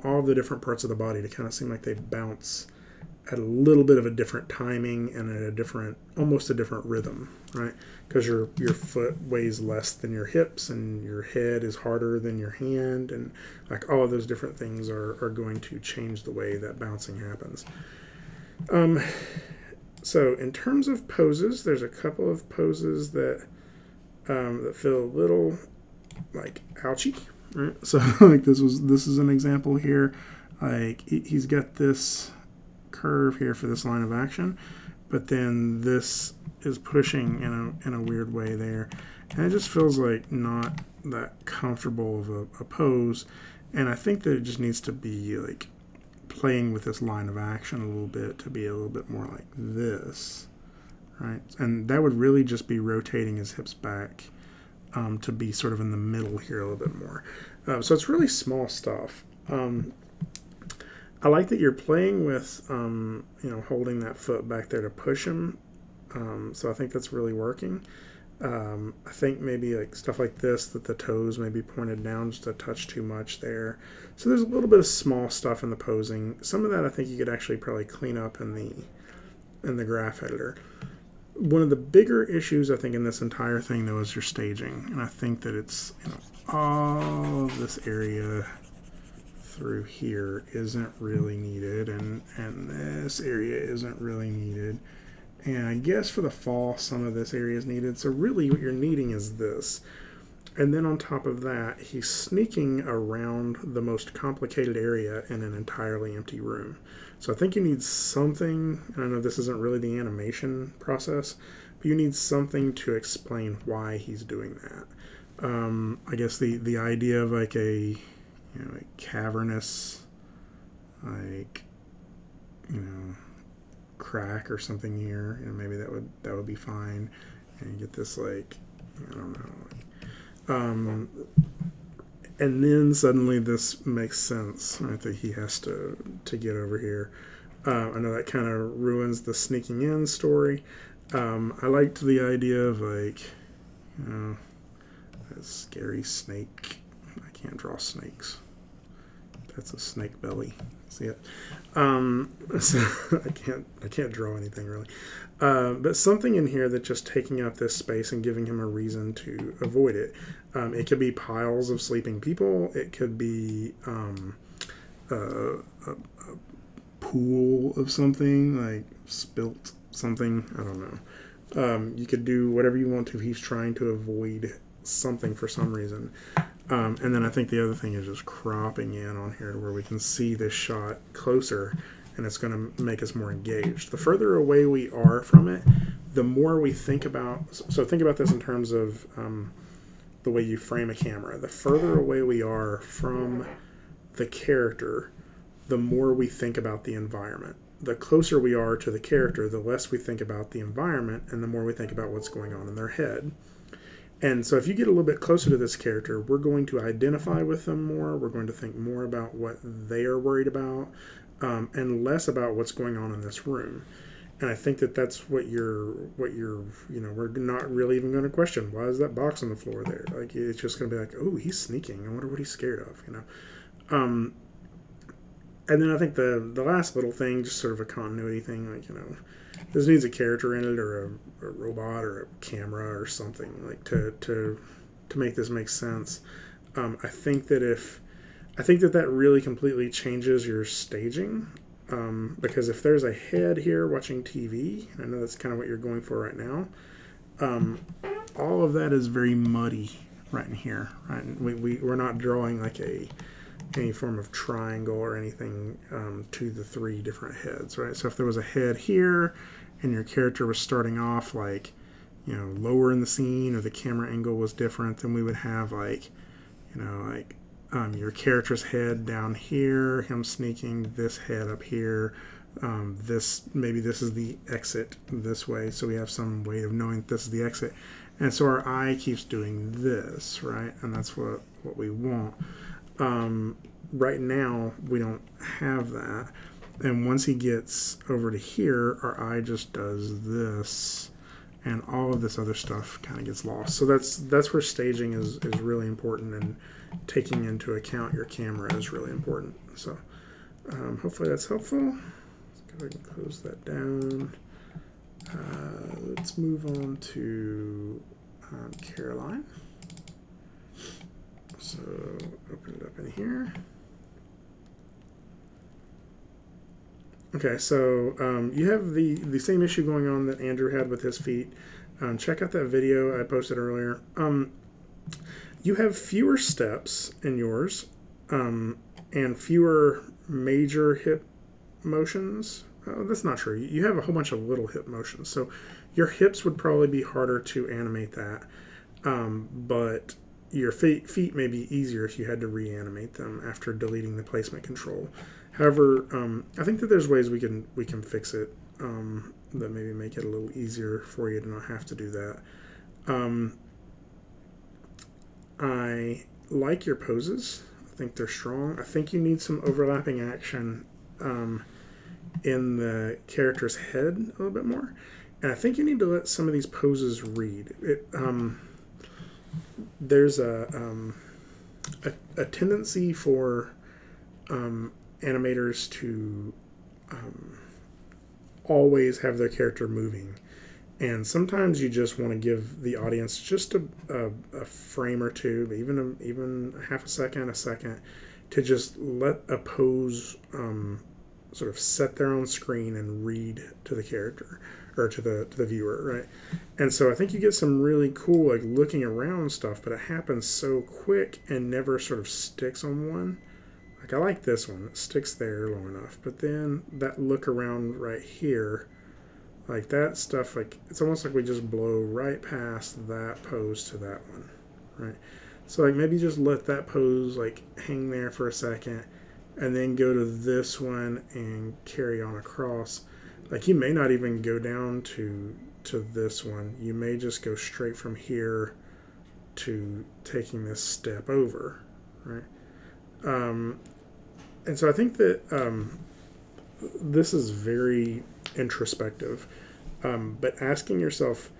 all the different parts of the body to kind of seem like they bounce at a little bit of a different timing and at almost a different rhythm, right? Because your foot weighs less than your hips and your head is harder than your hand, and like all of those different things are going to change the way that bouncing happens. So in terms of poses, there's a couple of poses that feel a little like ouchy, right? So like this is an example here. Like he's got this curve here for this line of action, but then this is pushing in a weird way there, and it just feels like not that comfortable of a pose. And I think that it just needs to be like playing with this line of action a little bit to be a little bit more like this, right? And that would really just be rotating his hips back to be sort of in the middle here a little bit more. So it's really small stuff. I like that you're playing with, holding that foot back there to push him. So I think that's really working. I think maybe like stuff like this, that the toes may be pointed down just a touch too much there. So there's a little bit of small stuff in the posing. Some of that I think you could actually probably clean up in the graph editor. One of the bigger issues I think in this entire thing though is your staging, and I think that it's all of this area through here isn't really needed, and this area isn't really needed, and I guess for the fall some of this area is needed. So really what you're needing is this, and then on top of that he's sneaking around the most complicated area in an entirely empty room. So I think you need something, and I know this isn't really the animation process, but you need something to explain why he's doing that. I guess the idea of like a cavernous, like, crack or something here, maybe that would be fine, and you get this like, I don't know, and then suddenly this makes sense, right, that he has to get over here. I know that kind of ruins the sneaking in story. I liked the idea of like, a scary snake. I can't draw snakes. That's a snake belly. See it? So I can't draw anything really. But something in here that just taking out this space and giving him a reason to avoid it. It could be piles of sleeping people. It could be a pool of something, like spilt something. I don't know. You could do whatever you want to. He's trying to avoid something for some reason. And then I think the other thing is just cropping in on here to where we can see this shot closer, and it's going to make us more engaged. The further away we are from it, the more we think about, so think about this in terms of the way you frame a camera. The further away we are from the character, the more we think about the environment. The closer we are to the character, the less we think about the environment, and the more we think about what's going on in their head. And so if you get a little bit closer to this character, we're going to identify with them more. We're going to think more about what they are worried about, and less about what's going on in this room. And I think that that's what you're, we're not really even going to question. Why is that box on the floor there? Like, it's just going to be like, oh, he's sneaking. I wonder what he's scared of, And then I think the last little thing, just sort of a continuity thing, like, this needs a character in it, or a robot, or a camera, or something, like, to make this make sense. I think that really completely changes your staging, because if there's a head here watching TV, I know that's kind of what you're going for right now, all of that is very muddy right in here, right? We're not drawing like any form of triangle or anything to the three different heads, right? So if there was a head here and your character was starting off like, lower in the scene, or the camera angle was different, then we would have like, your character's head down here, him sneaking, this head up here, maybe this is the exit this way, so we have some way of knowing this is the exit. And so our eye keeps doing this, right? And that's what we want. Right now, we don't have that. And once he gets over to here, our eye just does this, and all of this other stuff kind of gets lost. So that's where staging is really important, and taking into account your camera is really important. So hopefully that's helpful. Let's go ahead and close that down. Let's move on to Caroline. So open it up in here. Okay, so you have the same issue going on that Andrew had with his feet. Check out that video I posted earlier. You have fewer steps in yours, and fewer major hip motions. That's not true. You have a whole bunch of little hip motions. So your hips would probably be harder to animate that, but your feet may be easier if you had to reanimate them after deleting the placement control. However, I think that there's ways we can fix it that maybe make it a little easier for you to not have to do that. I like your poses. I think they're strong. I think you need some overlapping action in the character's head a little bit more. And I think you need to let some of these poses read. There's a tendency for animators to always have their character moving. And sometimes you just want to give the audience just a frame or two, even half a second, to just let a pose sort of set their own screen and read to the character, or to the viewer, right? And so I think you get some really cool, like, looking around stuff, but it happens so quick and never sort of sticks on one. Like, I like this one. It sticks there long enough. But then that look around right here, like that stuff, like, it's almost like we just blow right past that pose to that one, right? So, like, maybe just let that pose, like, hang there for a second, and then go to this one and carry on across. Like, you may not even go down to this one. You may just go straight from here to taking this step over, right? And so I think that this is very introspective, but asking yourself,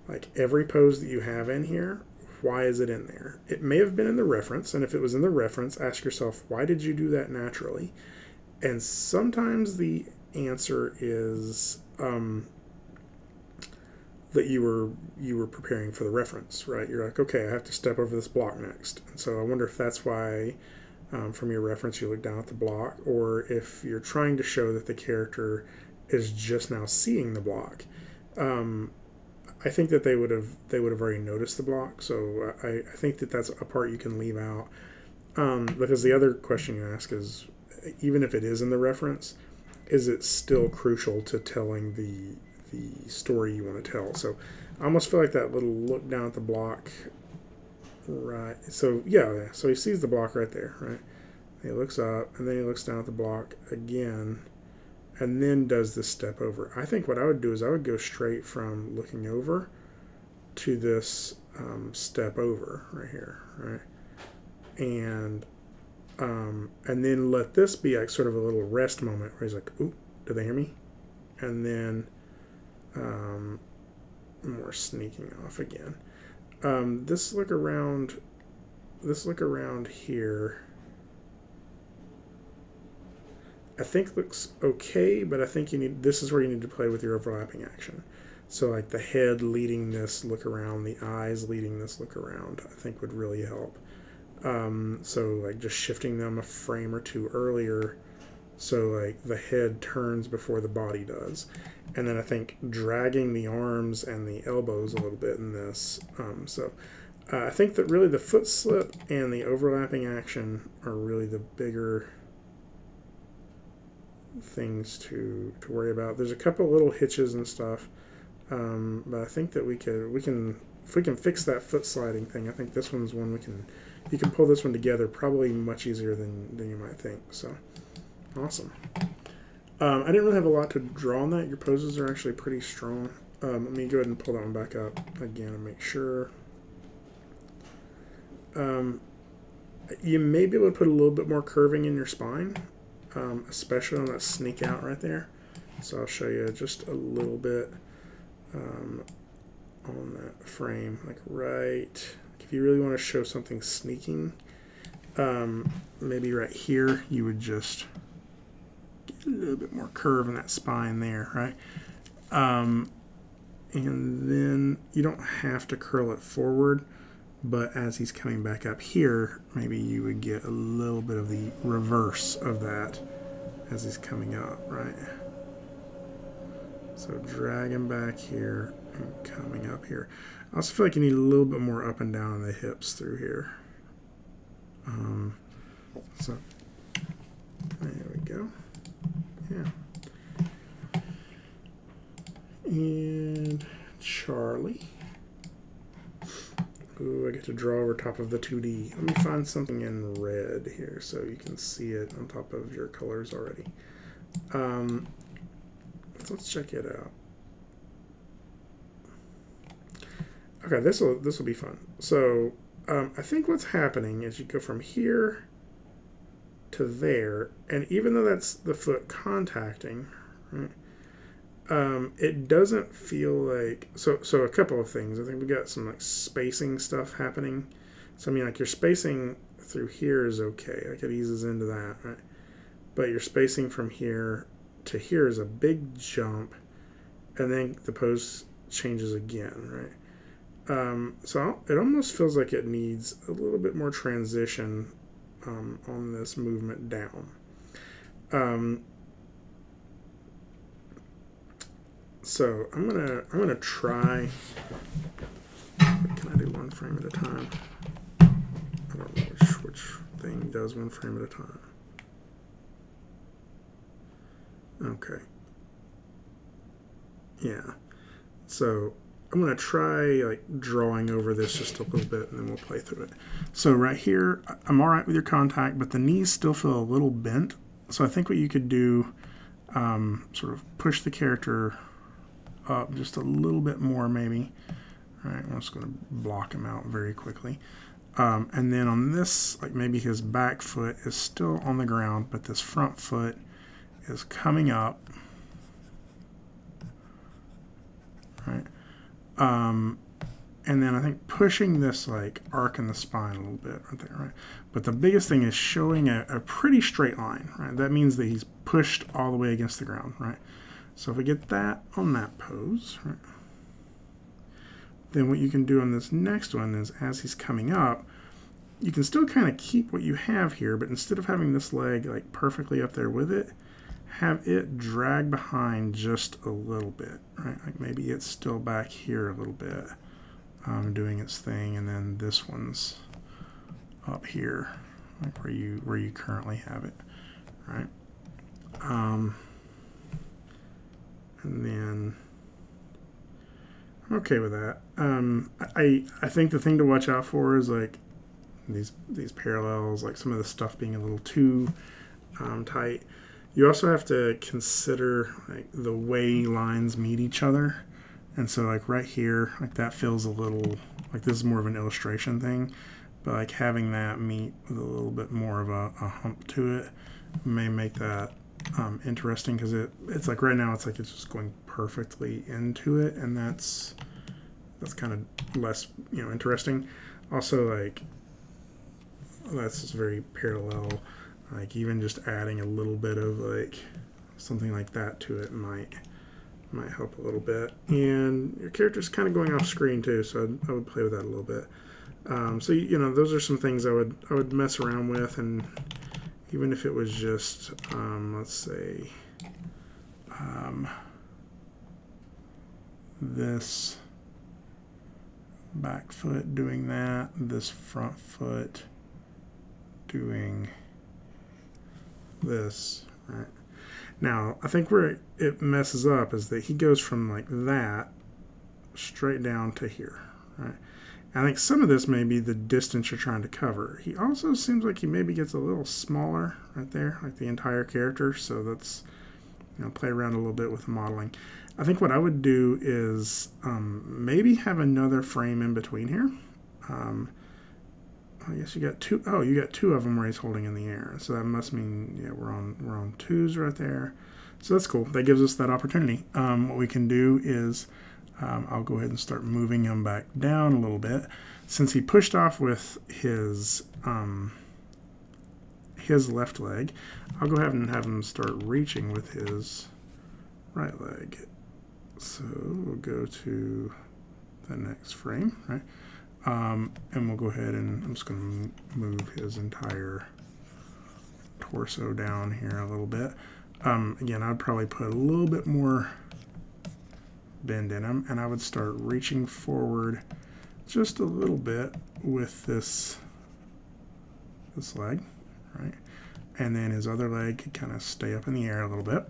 like, every pose that you have in here, why is it in there? It may have been in the reference, and if it was in the reference, ask yourself, why did you do that naturally? And sometimes the answer is that you were preparing for the reference, right? You're like, okay, I have to step over this block next, and so I wonder if that's why from your reference you look down at the block, or if you're trying to show that the character is just now seeing the block. I think that they would have already noticed the block. So I think that that's a part you can leave out. Because the other question you ask is, even if it is in the reference, is it still crucial to telling the story you want to tell? So I almost feel like that little look down at the block, right? So yeah, so he sees the block right there, right? He looks up, and then he looks down at the block again, and then does this step over. I think what I would do is I would go straight from looking over to this step over right here, right? And then let this be like sort of a little rest moment where he's like, "Ooh, do they hear me?" And then more sneaking off again. This look around here, I think looks okay, but I think this is where you need to play with your overlapping action. So like the head leading this look around, the eyes leading this look around, I think would really help. So like just shifting them a frame or two earlier, so like the head turns before the body does. And then I think dragging the arms and the elbows a little bit in this. I think that really the foot slip and the overlapping action are really the bigger things to worry about. There's a couple little hitches and stuff, but I think that if we can fix that foot sliding thing, I think this one's one you can pull this one together probably much easier than you might think. So awesome. I didn't really have a lot to draw on that. Your poses are actually pretty strong. Let me go ahead and pull that one back up again and make sure. You may be able to put a little bit more curving in your spine, especially on that sneak out right there. So I'll show you just a little bit on that frame, like right. If you really want to show something sneaking, maybe right here you would just get a little bit more curve in that spine there, right? And then you don't have to curl it forward, but as he's coming back up here, maybe you would get a little bit of the reverse of that as he's coming up, right? So drag him back here and coming up here. I also feel like you need a little bit more up and down in the hips through here. So there we go. Yeah. And Charlie. Ooh, I get to draw over top of the 2D. Let me find something in red here so you can see it on top of your colors already. Let's check it out. Okay, this will be fun. So I think what's happening is you go from here to there, and even though that's the foot contacting, right, it doesn't feel like so a couple of things. I think we got some like spacing stuff happening. So I mean, like your spacing through here is okay, like it eases into that, right? But your spacing from here to here is a big jump, and then the pose changes again, right? So it almost feels like it needs a little bit more transition on this movement down. So I'm gonna try. Can I do one frame at a time? I don't know which thing does one frame at a time. Okay. Yeah. So I'm going to try like drawing over this just a little bit, and then we'll play through it. So right here, I'm all right with your contact, but the knees still feel a little bent. So I think what you could do, sort of push the character up just a little bit more maybe. All right, I'm just going to block him out very quickly. And then on this, like maybe his back foot is still on the ground, but this front foot is coming up. Right. And then I think pushing this like arc in the spine a little bit right there, right? But the biggest thing is showing a pretty straight line, right? That means that he's pushed all the way against the ground, right? So if we get that on that pose, right? Then what you can do on this next one is as he's coming up, you can still kind of keep what you have here, but instead of having this leg like perfectly up there with it, have it drag behind just a little bit, right? Like maybe it's still back here a little bit, doing its thing, and then this one's up here, like where you currently have it, right? And then I'm okay with that. I think the thing to watch out for is like these parallels, like some of the stuff being a little too tight. You also have to consider like the way lines meet each other, and so like right here, like that feels a little like this is more of an illustration thing, but like having that meet with a little bit more of a hump to it may make that interesting, because it's like right now it's like it's just going perfectly into it, and that's kind of less interesting. Also, like that's just very parallel. Like even just adding a little bit of like something like that to it might help a little bit. And your character's kind of going off screen too, so I would play with that a little bit. So those are some things I would mess around with, and even if it was just let's say this back foot doing that, this front foot doing this, right? Now, I think where it messes up is that he goes from like that straight down to here, right? I think some of this may be the distance you're trying to cover. He also seems like he maybe gets a little smaller right there, like the entire character, so that's, play around a little bit with the modeling. I think what I would do is maybe have another frame in between here. I guess you got two. Oh, you got two of them where he's holding in the air. So that must mean, yeah, we're on twos right there. So that's cool. That gives us that opportunity. What we can do is I'll go ahead and start moving him back down a little bit. Since he pushed off with his left leg, I'll go ahead and have him start reaching with his right leg. So we'll go to the next frame, right? And we'll go ahead and I'm just going to move his entire torso down here a little bit. Again, I'd probably put a little bit more bend in him, and I would start reaching forward just a little bit with this leg, right? And then his other leg could kind of stay up in the air a little bit.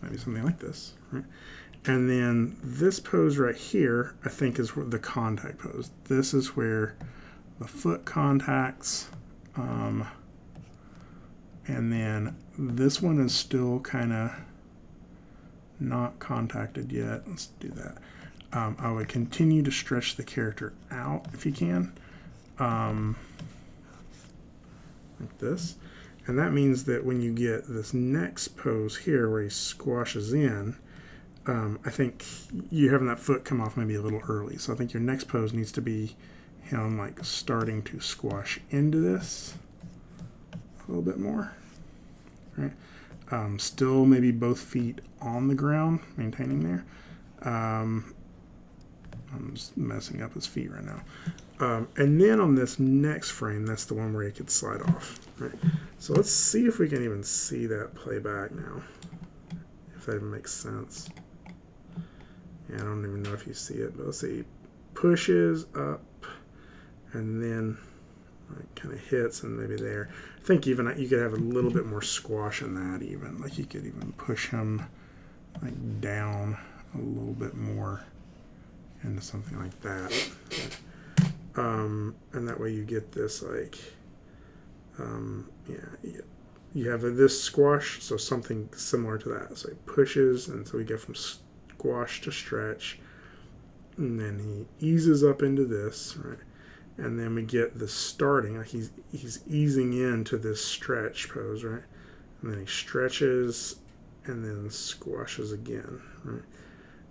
Maybe something like this, right? And then this pose right here, I think, is the contact pose. This is where the foot contacts. And then this one is still kind of not contacted yet. Let's do that. I would continue to stretch the character out if you can. Like this. And that means that when you get this next pose here where he squashes in, I think you're having that foot come off maybe a little early. So I think your next pose needs to be him like starting to squash into this a little bit more, right? Still maybe both feet on the ground, maintaining there. I'm just messing up his feet right now. And then on this next frame, that's the one where he could slide off, right? So let's see if we can even see that play back now, if that even makes sense. Yeah, I don't even know if you see it, but let's see. He pushes up and then kind of hits, and maybe there. I think even you could have a little bit more squash in that even. Like you could even push him like down a little bit more into something like that. And that way you get this like, yeah, you have this squash, so something similar to that. So he pushes, and so we get from squash to stretch, and then he eases up into this, right? And then we get the starting, like he's easing into this stretch pose, right? And then he stretches and then squashes again, right?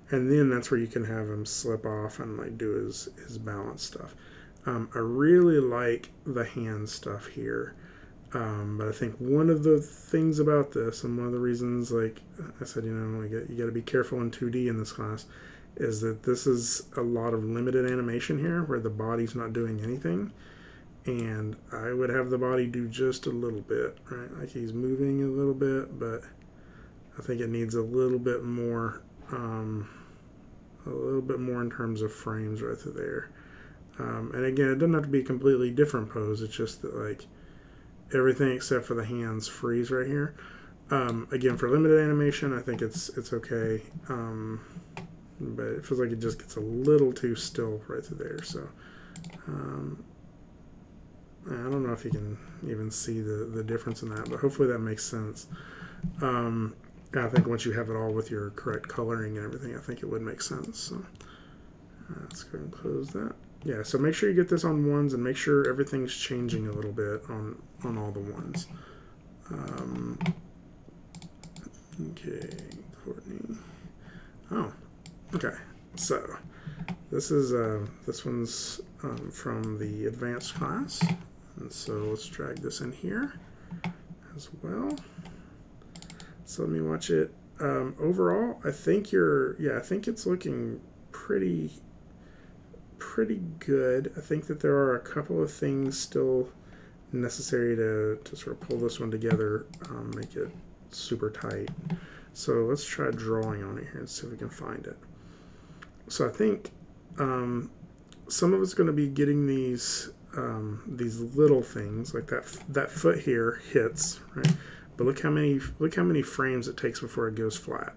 And then that's where you can have him slip off and like do his balance stuff. I really like the hand stuff here. But I think one of the things about this, and one of the reasons, like I said, you got to be careful in 2D in this class, is that this is a lot of limited animation here where the body's not doing anything. and I would have the body do just a little bit, right? Like he's moving a little bit, but I think it needs a little bit more in terms of frames right through there. And again, it doesn't have to be a completely different pose. It's just that like everything except for the hands freeze right here. Again, for limited animation, I think it's okay. But it feels like it just gets a little too still right through there. So I don't know if you can even see the difference in that, but hopefully that makes sense. I think once you have it all with your correct coloring and everything, I think it would make sense. So let's go ahead and close that. Yeah, so make sure you get this on ones and make sure everything's changing a little bit on all the ones. Okay, Courtney. Oh, okay. So this one's from the advanced class, and so let's drag this in here as well. So let me watch it. Overall, I think I think it's looking pretty good. I think that there are a couple of things still necessary to sort of pull this one together, make it super tight. So let's try drawing on it here and see if we can find it. So I think some of it's going to be getting these little things like that foot here hits, right? But look how many frames it takes before it goes flat.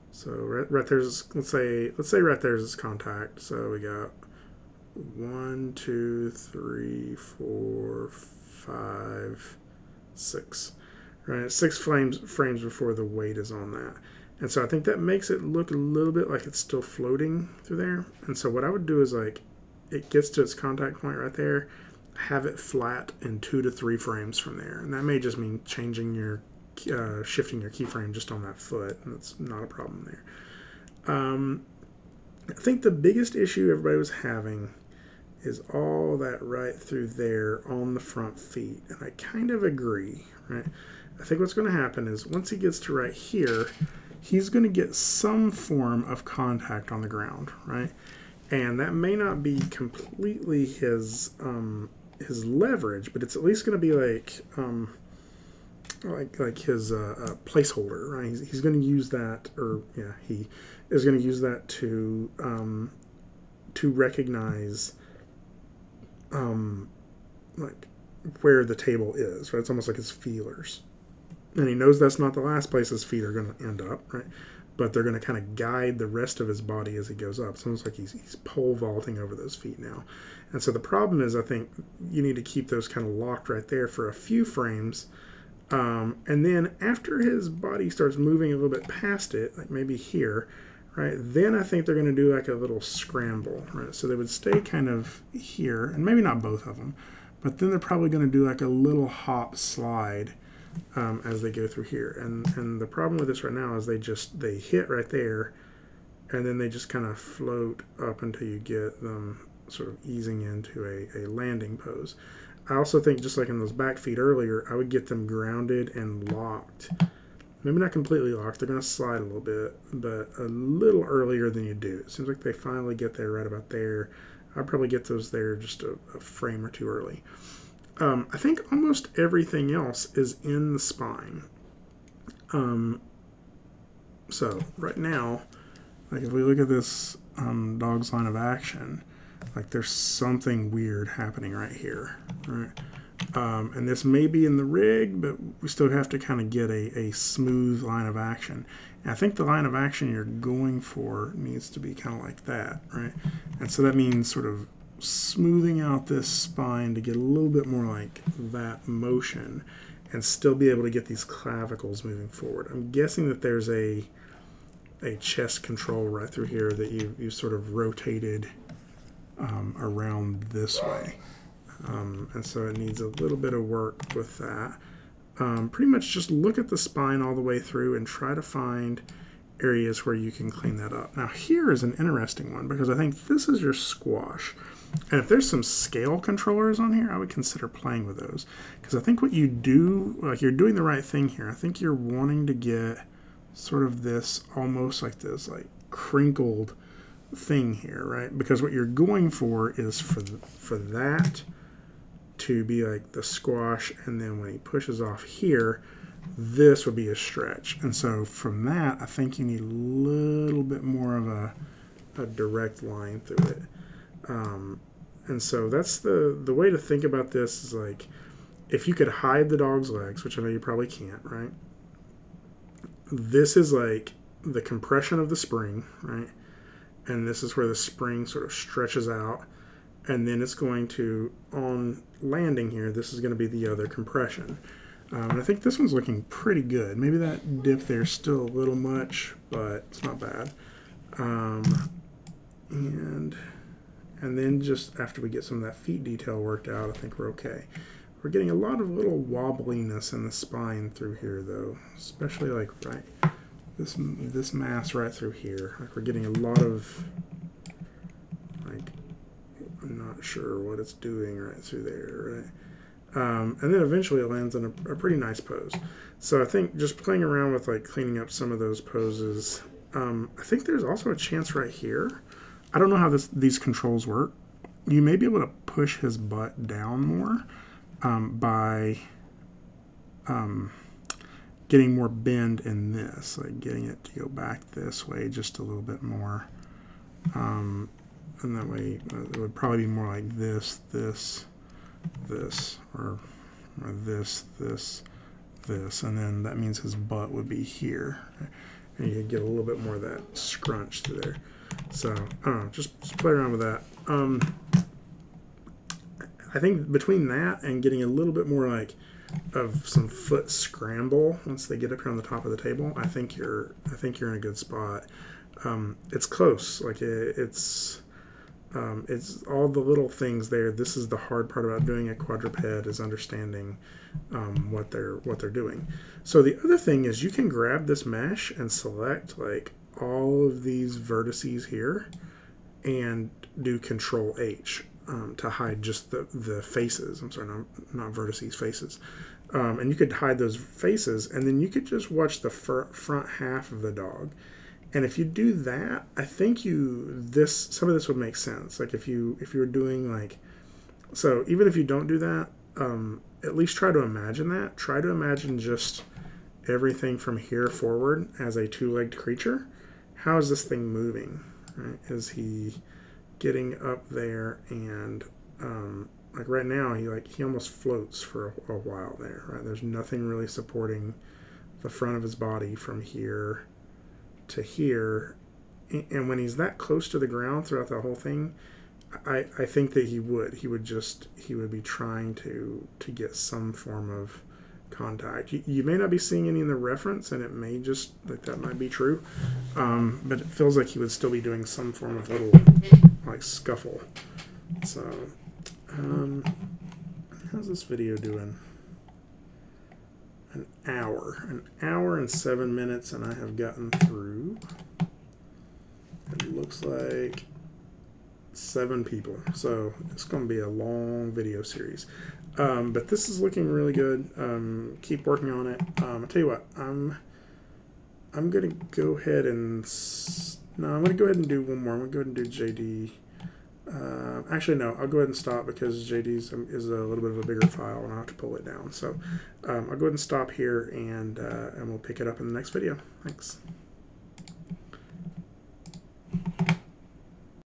So right there's let's say right there's its contact. So we got 1, 2, 3, 4, 5, 6. Right, 6 frames before the weight is on that. And so I think that makes it look a little bit like it's still floating through there. And so what I would do is like it gets to its contact point right there, have it flat in 2 to 3 frames from there. And that may just mean changing your shifting your keyframe just on that foot, and that's not a problem there. I think the biggest issue everybody was having is all that right through there on the front feet, and I kind of agree, right? I think what's going to happen is once he gets to right here, he's going to get some form of contact on the ground, right? And that may not be completely his leverage, but it's at least going to be like his placeholder, right? He's going to use that, or yeah, he is going to use that to recognize like where the table is, right? It's almost like his feelers, and he knows that's not the last place his feet are going to end up, right? But they're going to kind of guide the rest of his body as he goes up. It's almost like he's pole vaulting over those feet now. And so the problem is, I think you need to keep those kind of locked right there for a few frames. And then after his body starts moving a little bit past it, like maybe here, right, then I think they're going to do like a little scramble, right? So they would stay kind of here, and maybe not both of them, but then they're probably going to do like a little hop slide as they go through here. And the problem with this right now is they hit right there, and then they just kind of float up until you get them sort of easing into a landing pose. I also think, just like in those back feet earlier, I would get them grounded and locked. Maybe not completely locked. They're going to slide a little bit, but a little earlier than you do. It seems like they finally get there right about there. I'd probably get those there just a frame or two early. I think almost everything else is in the spine. So right now, like if we look at this dog's line of action, like there's something weird happening right here, right? And this may be in the rig, but we still have to kind of get a smooth line of action. And I think the line of action you're going for needs to be kind of like that, right? And so that means sort of smoothing out this spine to get a little bit more like that motion and still be able to get these clavicles moving forward. I'm guessing that there's a chest control right through here that you sort of rotated around this way. And so it needs a little bit of work with that. Pretty much just look at the spine all the way through and try to find areas where you can clean that up. Now here is an interesting one, because I think this is your squash. And if there's some scale controllers on here, I would consider playing with those. Because I think what you do, like you're doing the right thing here. I think you're wanting to get sort of this, almost like this, like crinkled thing here, right? Because what you're going for is for that to be like the squash, and then when he pushes off here, this would be a stretch. And so from that, I think you need a little bit more of a direct line through it. And so that's the way to think about this is like, if you could hide the dog's legs, which I know you probably can't, right? This is like the compression of the spring, right? And this is where the spring sort of stretches out. And then it's going to, on landing here, this is going to be the other compression. And I think this one's looking pretty good. Maybe that dip there's still a little much, but it's not bad. And then just after we get some of that feet detail worked out, I think we're okay. We're getting a lot of little wobbliness in the spine through here, though, especially like right this mass right through here. Like we're getting a lot of, like, I'm not sure what it's doing right through there, right? And then eventually it lands in a pretty nice pose. So I think just playing around with like cleaning up some of those poses. I think there's also a chance right here. I don't know how these controls work. You may be able to push his butt down more by getting more bend in this, like getting it to go back this way just a little bit more. And that way it would probably be more like this, or this, and then that means his butt would be here. And you could get a little bit more of that scrunch through there. So, I don't know, just play around with that. I think between that and getting a little bit more like of some foot scramble once they get up here on the top of the table, I think you're in a good spot. It's close, like it's all the little things there. This is the hard part about doing a quadruped, is understanding what they're doing. So the other thing is you can grab this mesh and select like all of these vertices here and do Control H to hide just the faces. I'm sorry, not vertices, faces. And you could hide those faces, and then you could just watch the front half of the dog. And if you do that, I think some of this would make sense. Like if you were doing like, so even if you don't do that, at least try to imagine that. Try to imagine just everything from here forward as a two-legged creature. How is this thing moving? Right? Is he getting up there and like right now he almost floats for a while there, right? There's nothing really supporting the front of his body from here to here, and when he's that close to the ground throughout the whole thing, I think that he would be trying to get some form of contact. You may not be seeing any in the reference, and it may just like that might be true, but it feels like he would still be doing some form of little like scuffle. So how's this video doing? An hour and 7 minutes, and I have gotten through, it looks like 7 people, so it's going to be a long video series, but this is looking really good. Keep working on it. I'll tell you what, I'm going to go ahead and I'm going to go ahead and do one more. I'm going to go ahead and do JD. Actually, no, I'll go ahead and stop because JD's is a little bit of a bigger file and I'll have to pull it down. So I'll go ahead and stop here, and we'll pick it up in the next video. Thanks.